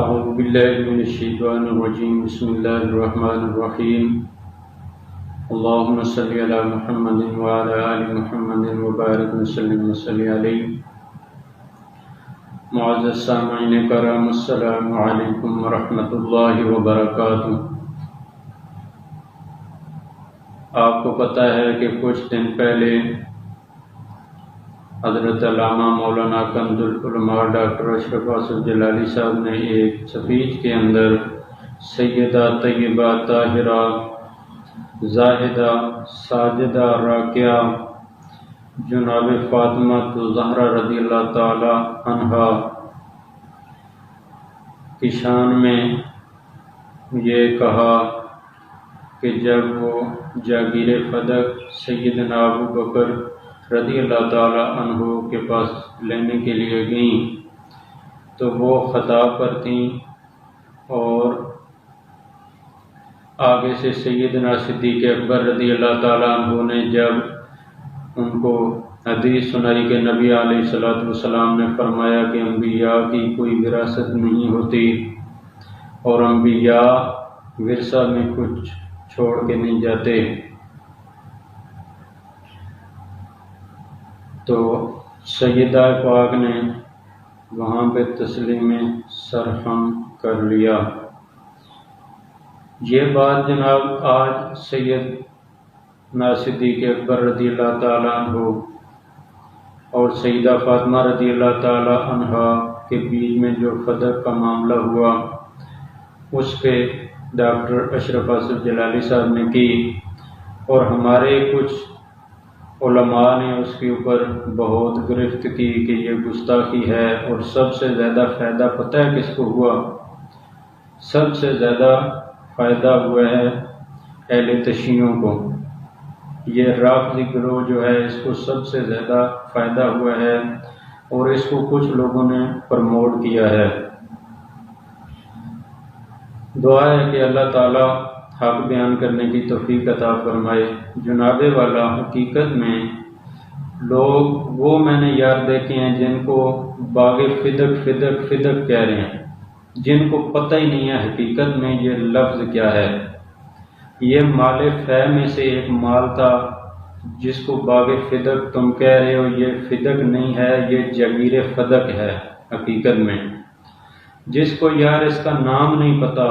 أعوذ بالله من الشيطان الرجيم بسم الله الرحمن الرحيم اللهم صل على محمد وعلى آل محمد وبارك وسلم عليه معزز سامعین کرام السلام علیکم ورحمۃ اللہ وبرکاتہ۔ آپ کو پتہ ہے کہ کچھ دن پہلے حضرت علامہ مولانا کنز العلماء ڈاکٹر اشرف اصغر جلالی صاحب نے ایک اسپیچ کے اندر سیدہ طیبہ طاہرہ زاہدہ ساجدہ راکعہ جناب فاطمہ الزہرا رضی اللہ تعالی عنہا کی شان میں یہ کہا کہ جب وہ جاگیر فدق سیدنا ابو بکر رضی اللہ تعالی عنہ کے پاس لینے کے لیے گئیں تو وہ خطا پر تھیں، اور آگے سے سیدنا صدیق اکبر رضی اللہ تعالی عنہ نے جب ان کو حدیث سنائی کہ نبی علیہ الصلوۃ والسلام نے فرمایا کہ انبیاء کی کوئی وراثت نہیں ہوتی اور انبیاء ورثہ میں کچھ چھوڑ کے نہیں جاتے، تو سیدہ پاک نے وہاں پہ تسلیم سرخم کر لیا۔ یہ بات جناب آج سیدنا صدیق اکبر رضی اللہ تعالیٰ عنہ اور سیدہ فاطمہ رضی اللہ تعالیٰ عنہا کے بیچ میں جو فدق کا معاملہ ہوا اس پہ ڈاکٹر اشرف اصغر جلالی صاحب نے کی، اور ہمارے کچھ علماء نے اس کے اوپر بہت گرفت کی کہ یہ گستاخی ہے، اور سب سے زیادہ فائدہ پتہ ہے کس کو ہوا؟ سب سے زیادہ فائدہ ہوا ہے اہل تشیعوں کو۔ یہ رافضی گروہ جو ہے اس کو سب سے زیادہ فائدہ ہوا ہے، اور اس کو کچھ لوگوں نے پرموٹ کیا ہے۔ دعا ہے کہ اللہ تعالیٰ حق بیان کرنے کی توفیق عطا فرمائے۔ جناب والا حقیقت میں لوگ وہ میں نے یار دیکھے ہیں جن کو باغ فدق فدق فدق کہہ رہے ہیں، جن کو پتہ ہی نہیں ہے حقیقت میں یہ لفظ کیا ہے۔ یہ مال فہ میں سے ایک مال تھا جس کو باغ فدق تم کہہ رہے ہو، یہ فدق نہیں ہے، یہ جاگیر فدق ہے حقیقت میں۔ جس کو یار اس کا نام نہیں پتہ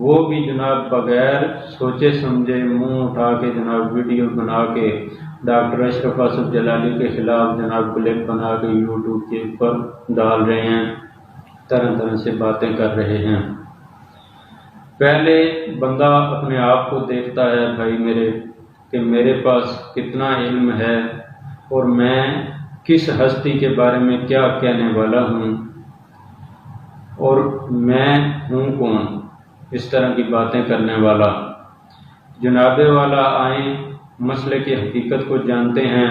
وہ بھی جناب بغیر سوچے سمجھے منہ اٹھا کے جناب ویڈیو بنا کے ڈاکٹر اشرف اصغر جلالی کے خلاف جناب کلپ بنا کے یوٹیوب کے اوپر ڈال رہے ہیں، طرح طرح سے باتیں کر رہے ہیں۔ پہلے بندہ اپنے آپ کو دیکھتا ہے بھائی میرے کہ میرے پاس کتنا علم ہے اور میں کس ہستی کے بارے میں کیا کہنے والا ہوں اور میں ہوں کون، اس طرح کی باتیں کرنے والا۔ جناب والا آئیں مسئلے کی حقیقت کو جانتے ہیں۔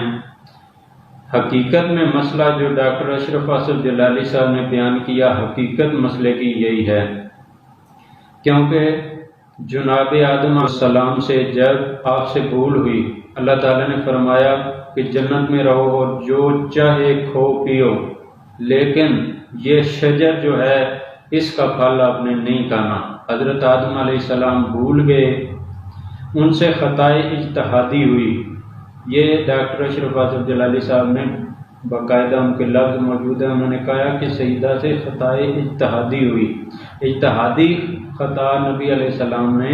حقیقت میں مسئلہ جو ڈاکٹر اشرف اصغر جلالی صاحب نے بیان کیا، حقیقت مسئلے کی یہی ہے، کیونکہ جناب آدم علیہ السلام سے جب آپ سے بھول ہوئی، اللہ تعالیٰ نے فرمایا کہ جنت میں رہو اور جو چاہے کھو پیو، لیکن یہ شجر جو ہے اس کا پھل آپ نے نہیں کھانا۔ حضرت آدم علیہ السلام بھول گئے، ان سے خطائے اجتہادی ہوئی۔ یہ ڈاکٹر اشرف اصغر جلالی صاحب نے باقاعدہ ان کے لفظ موجود ہیں، انہوں نے کہا کہ سیدہ سے خطائے اجتہادی ہوئی۔ اجتہادی خطا نبی علیہ السلام نے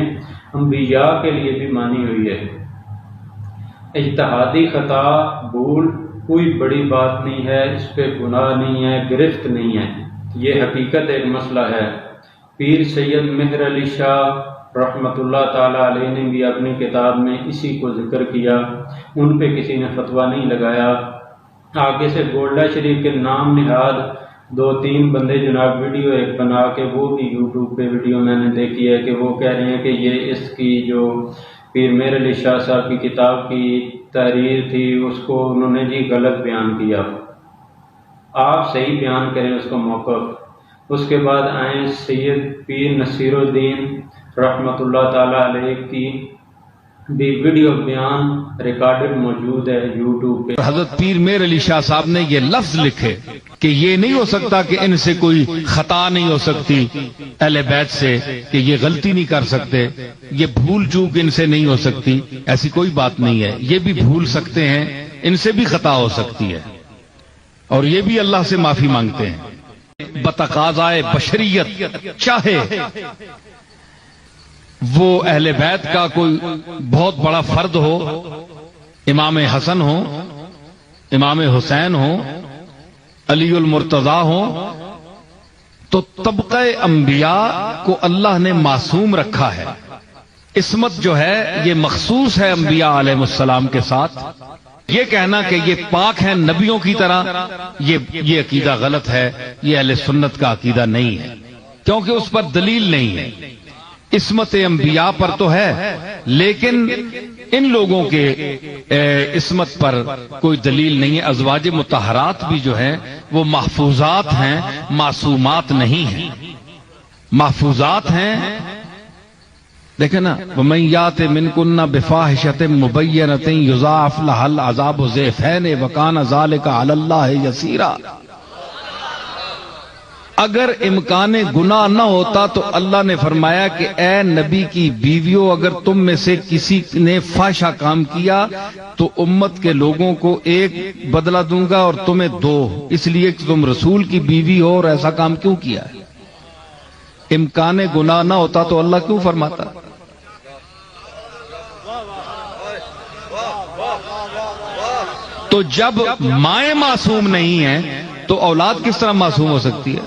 انبیاء کے لیے بھی مانی ہوئی ہے۔ اجتہادی خطا بھول کوئی بڑی بات نہیں ہے، اس پہ گناہ نہیں ہے، گرفت نہیں ہے، یہ حقیقت ایک مسئلہ ہے۔ پیر سید مہر علی شاہ رحمۃ اللہ تعالیٰ علیہ نے بھی اپنی کتاب میں اسی کو ذکر کیا، ان پہ کسی نے فتویٰ نہیں لگایا۔ آگے سے گولڈا شریف کے نام نہاد 2-3 بندے جناب ویڈیو ایک بنا کے، وہ بھی یوٹیوب پہ ویڈیو میں نے دیکھی ہے کہ وہ کہہ رہے ہیں کہ یہ اس کی جو پیر مہر علی شاہ صاحب کی کتاب کی تحریر تھی اس کو انہوں نے جی غلط بیان کیا۔ آپ صحیح بیان کریں اس کو موقف۔ اس کے بعد آئیں سید پیر نصیر الدین رحمۃ اللہ تعالیٰ علیہ کی بھی ویڈیو بیان ریکارڈڈ موجود ہے یوٹیوب پہ۔ حضرت پیر میر علی شاہ صاحب نے یہ لفظ لکھے کہ یہ نہیں ہو سکتا کہ ان سے کوئی خطا نہیں ہو سکتی اہل بیت سے، کہ یہ غلطی نہیں کر سکتے، یہ بھول چوک ان سے نہیں ہو سکتی، ایسی کوئی بات نہیں ہے، یہ بھی بھول سکتے ہیں، ان سے بھی خطا ہو سکتی ہے، اور یہ بھی اللہ سے معافی مانگتے ہیں بتقاضائے بشریت، چاہے وہ اہل بیت کا کوئی بہت بڑا فرد ہو، امام حسن ہو، امام حسین ہو، علی المرتضی ہو، تو طبقہ انبیاء کو اللہ نے معصوم رکھا ہے۔ عصمت جو ہے یہ مخصوص ہے انبیاء علیہ السلام کے ساتھ۔ یہ کہنا کہ یہ پاک ہیں نبیوں کی طرح، یہ عقیدہ غلط ہے، یہ اہل سنت کا عقیدہ نہیں ہے، کیونکہ اس پر دلیل نہیں ہے۔ عصمت انبیاء پر تو ہے، لیکن ان لوگوں کے عصمت پر کوئی دلیل نہیں ہے۔ ازواج مطہرات بھی جو ہیں وہ محفوظات ہیں، معصومات نہیں ہیں، محفوظات ہیں۔ دیکھیں نا، وَمَن یَأْتِ مِنکُنَّ بِفَاحِشَةٍ مُبَیِّنَةٍ یُضَاعَفْ لَهَا الْعَذَابُ ضِعْفَینِ وَکَانَ ذَلِکَ عَلَى اللَّهِ یَسِیرًا۔ اگر امکان گناہ نہ ہوتا تو اللہ نے فرمایا کہ اے نبی کی بیویوں، اگر تم میں سے کسی نے فحشہ کام کیا تو امت کے لوگوں کو ایک بدلہ دوں گا اور تمہیں دو، اس لیے کہ تم رسول کی بیوی ہو اور ایسا کام کیوں کیا ہے؟ امکان گناہ نہ ہوتا تو اللہ کیوں فرماتا؟ تو جب مائیں معصوم نہیں ہیں تو اولاد کس طرح معصوم ہو سکتی ہے؟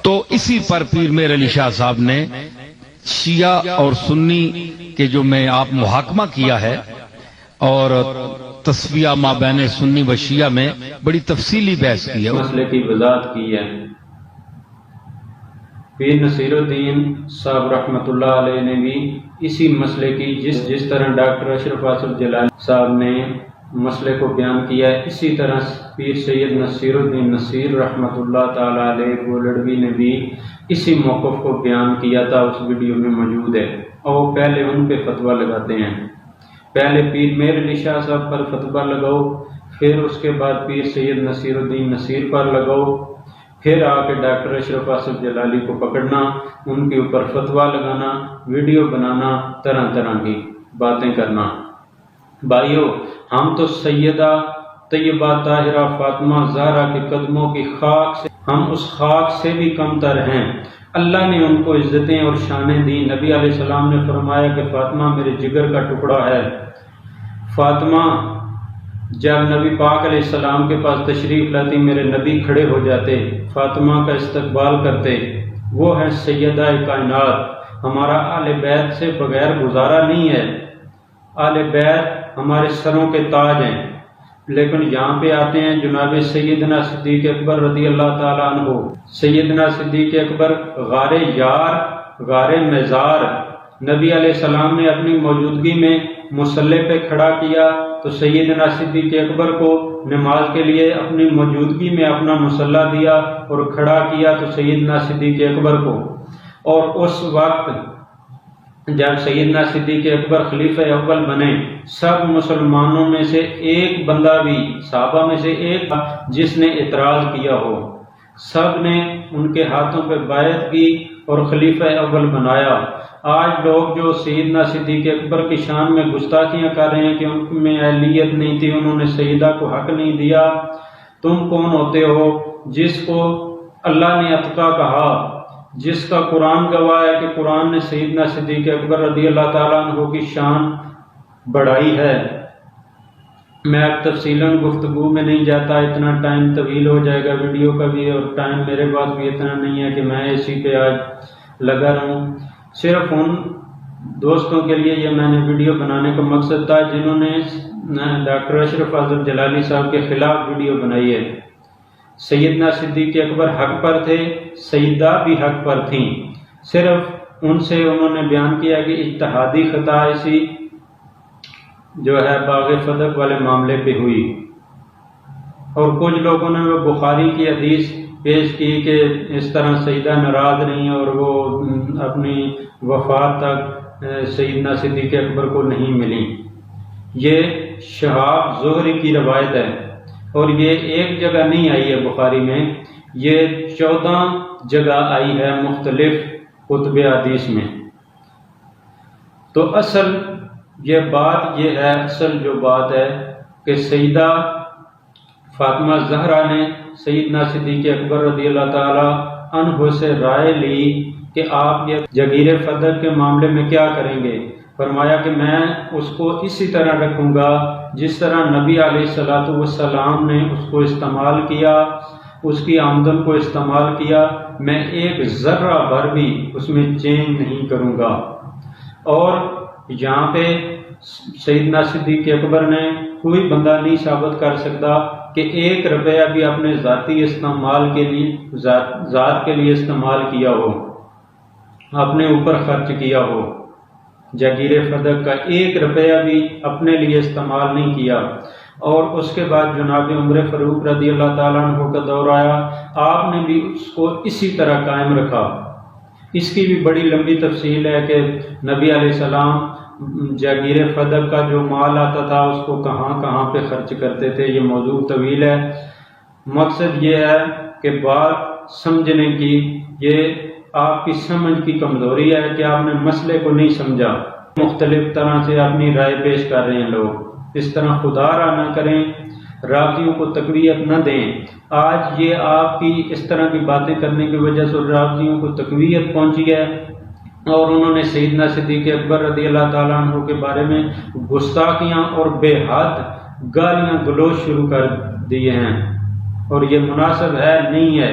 تو اسی پر پیر میر علی شاہ صاحب نے شیعہ اور سنی کے جو میں آپ محاکمہ کیا ہے اور تصفیہ مابین سنی و شیعہ میں بڑی تفصیلی بحث کی ہے، مسئلے کی وضاحت کی ہے۔ پیر نصیر الدین صاحب رحمۃ اللہ علیہ نے بھی اسی مسئلے کی جس طرح ڈاکٹر اشرف اصل جلالی صاحب نے مسئلے کو بیان کیا ہے، اسی طرح پیر سید نصیر الدین نصیر رحمۃ اللہ تعالی علیہ گولڑوی نے بھی اسی موقف کو بیان کیا تھا، اس ویڈیو میں موجود ہے، اور پہلے ان پہ فتویٰ لگاتے ہیں۔ پہلے پیر میر علی شاہ صاحب پر فتویٰ لگاؤ، پھر اس کے بعد پیر سید نصیر الدین نصیر پر لگاؤ، پھر آ کے ڈاکٹر اشرف اصل جلالی کو پکڑنا، ان کے اوپر فتویٰ لگانا، ویڈیو بنانا، طرح طرح کی باتیں کرنا۔ بھائیو، ہم تو سیدہ طیبہ طاہرہ فاطمہ زہرا کے قدموں کی خاک سے، ہم اس خاک سے بھی کم تر ہیں۔ اللہ نے ان کو عزتیں اور شانیں دیں۔ نبی علیہ السلام نے فرمایا کہ فاطمہ میرے جگر کا ٹکڑا ہے۔ فاطمہ جب نبی پاک علیہ السلام کے پاس تشریف لاتی، میرے نبی کھڑے ہو جاتے، فاطمہ کا استقبال کرتے۔ وہ ہے سیدہ کائنات۔ ہمارا اہل بیت سے بغیر گزارا نہیں ہے۔ اہل بیت ہمارے سروں کے تاج ہیں، لیکن یہاں پہ آتے ہیں جناب سیدنا صدیق اکبر رضی اللہ تعالیٰ عنہ۔ سیدنا صدیق اکبر غار یار، غار مزار، نبی علیہ السلام نے اپنی موجودگی میں مصلی پہ کھڑا کیا تو سیدنا صدیق اکبر کو نماز کے لیے اپنی موجودگی میں اپنا مصلی دیا اور کھڑا کیا تو سیدنا صدیق اکبر کو۔ اور اس وقت جب سیدنا صدیق اکبر خلیفہ اول بنے، سب مسلمانوں میں سے ایک بندہ بھی، صحابہ میں سے ایک جس نے اعتراض کیا ہو، سب نے ان کے ہاتھوں پہ بیعت کی اور خلیفہ اول بنایا۔ آج لوگ جو سیدنا صدیق اکبر کی شان میں گستاخیاں کر رہے ہیں کہ ان میں اہلیت نہیں تھی، انہوں نے سیدہ کو حق نہیں دیا، تم کون ہوتے ہو جس کو اللہ نے اتقا کہا، جس کا قرآن گواہ ہے کہ قرآن نے سیدنا صدیق اکبر رضی اللہ تعالیٰ عنہ کی شان بڑھائی ہے۔ میں اب تفصیلاً گفتگو میں نہیں جاتا، اتنا ٹائم طویل ہو جائے گا ویڈیو کا بھی، اور ٹائم میرے پاس بھی اتنا نہیں ہے کہ میں اسی پہ آج لگا رہوں۔ صرف ان دوستوں کے لیے یہ میں نے ویڈیو بنانے کا مقصد تھا جنہوں نے ڈاکٹر اشرف اصل جلالی صاحب کے خلاف ویڈیو بنائی ہے۔ سیدنا صدیق اکبر حق پر تھے، سیدہ بھی حق پر تھیں، صرف ان سے انہوں نے بیان کیا کہ اجتہادی خطا اسی جو ہے باغ فتح والے معاملے پہ ہوئی، اور کچھ لوگوں نے وہ بخاری کی حدیث پیش کی کہ اس طرح سیدہ ناراض رہی اور وہ اپنی وفات تک سیدنا صدیق اکبر کو نہیں ملی۔ یہ شہاب زہری کی روایت ہے اور یہ ایک جگہ نہیں آئی ہے بخاری میں، یہ 14 جگہ آئی ہے مختلف کتب حدیث میں۔ تو اصل یہ بات یہ ہے، اصل جو بات ہے کہ سیدہ فاطمہ زہرا نے سیدنا صدیق اکبر رضی اللہ تعالی عنہ سے رائے لی کہ آپ یہ جگیر فدق کے معاملے میں کیا کریں گے۔ فرمایا کہ میں اس کو اسی طرح رکھوں گا جس طرح نبی علیہ السلام نے اس کو استعمال کیا، اس کی آمدن کو استعمال کیا، میں ایک ذرہ بھر بھی اس میں چینج نہیں کروں گا۔ اور یہاں پہ سیدنا صدیق اکبر نے کوئی بندہ نہیں ثابت کر سکتا کہ 1 روپیہ بھی اپنے ذاتی استعمال کے لیے ذات کے لیے استعمال کیا ہو، اپنے اوپر خرچ کیا ہو۔ جگیر فدق کا 1 روپیہ بھی اپنے لیے استعمال نہیں کیا۔ اور اس کے بعد جناب عمر فاروق رضی اللہ تعالیٰ عنہ کا دور آیا، آپ نے بھی اس کو اسی طرح قائم رکھا۔ اس کی بھی بڑی لمبی تفصیل ہے کہ نبی علیہ السلام جاگیر فدق کا جو مال آتا تھا اس کو کہاں کہاں پہ خرچ کرتے تھے، یہ موضوع طویل ہے۔ مقصد یہ ہے کہ بات سمجھنے کی، یہ آپ کی سمجھ کی کمزوری ہے کہ آپ نے مسئلے کو نہیں سمجھا، مختلف طرح سے اپنی رائے پیش کر رہے ہیں لوگ۔ اس طرح خدا را نہ کریں، راویوں کو تقویت نہ دیں۔ آج یہ آپ کی اس طرح کی باتیں کرنے کی وجہ سے راویوں کو تقویت پہنچی ہے اور انہوں نے سیدنا صدیق اکبر رضی اللہ تعالیٰ عنہ کے بارے میں گستاخیاں اور بے حد گالیاں گلوچ شروع کر دیے ہیں۔ اور یہ مناسب ہے نہیں ہے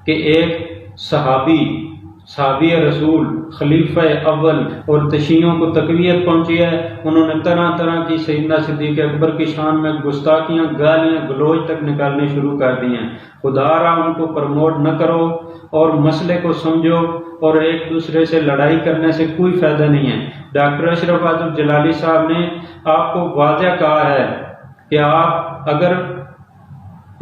کہ ایک صحابی رسول خلیفہ اول اور تشیعوں کو تقویت پہنچی ہے، انہوں نے طرح طرح کی سیدنا صدیق اکبر کی شان میں گستاخیاں، گالیاں گلوچ تک نکالنے شروع کر دی ہیں۔ خدا را ان کو پروموٹ نہ کرو اور مسئلے کو سمجھو، اور ایک دوسرے سے لڑائی کرنے سے کوئی فائدہ نہیں ہے۔ ڈاکٹر اشرف آصف جلالی صاحب نے آپ کو واضح کہا ہے کہ آپ اگر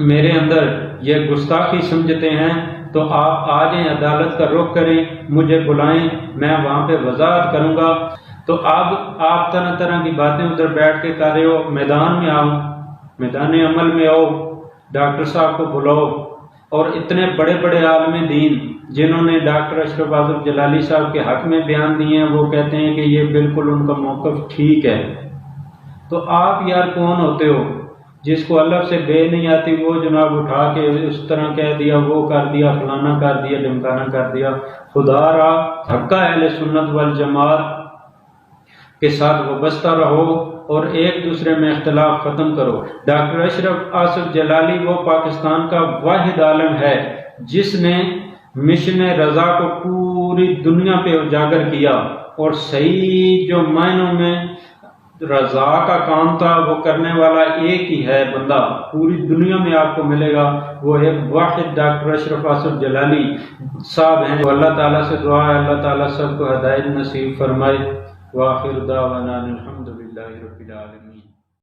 میرے اندر یہ گستاخی سمجھتے ہیں تو آپ آ جائیں، عدالت کا رخ کریں، مجھے بلائیں، میں وہاں پہ وضاحت کروں گا۔ تو اب آپ طرح طرح کی باتیں ادھر بیٹھ کے کر رہے ہو، میدان میں آؤ، میدان عمل میں آؤ، ڈاکٹر صاحب کو بلاؤ۔ اور اتنے بڑے بڑے عالم دین جنہوں نے ڈاکٹر اشرف آصف جلالی صاحب کے حق میں بیان دیے ہیں، وہ کہتے ہیں کہ یہ بالکل ان کا موقف ٹھیک ہے۔ تو آپ یار کون ہوتے ہو؟ جس کو اللہ سے بے نہیں آتی وہ جناب اٹھا کے اس طرح کہہ دیا، وہ کر دیا، فلانا کر دیا، ڈمکانا کر دیا۔ خدا را حقہ اہل سنت والجماعت کے ساتھ وابستہ رہو اور ایک دوسرے میں اختلاف ختم کرو۔ ڈاکٹر اشرف آصف جلالی وہ پاکستان کا واحد عالم ہے جس نے مشن رضا کو پوری دنیا پہ اجاگر کیا، اور صحیح جو معنوں میں رضا کا کام تھا وہ کرنے والا ایک ہی ہے بندہ پوری دنیا میں آپ کو ملے گا، وہ ایک واحد ڈاکٹر اشرف آصف جلالی صاحب ہیں۔ اللہ تعالیٰ سے دعا ہے اللہ تعالیٰ سب کو ہدایت نصیب فرمائے۔ وآخر دعوانا الحمد للہ رب العالمین۔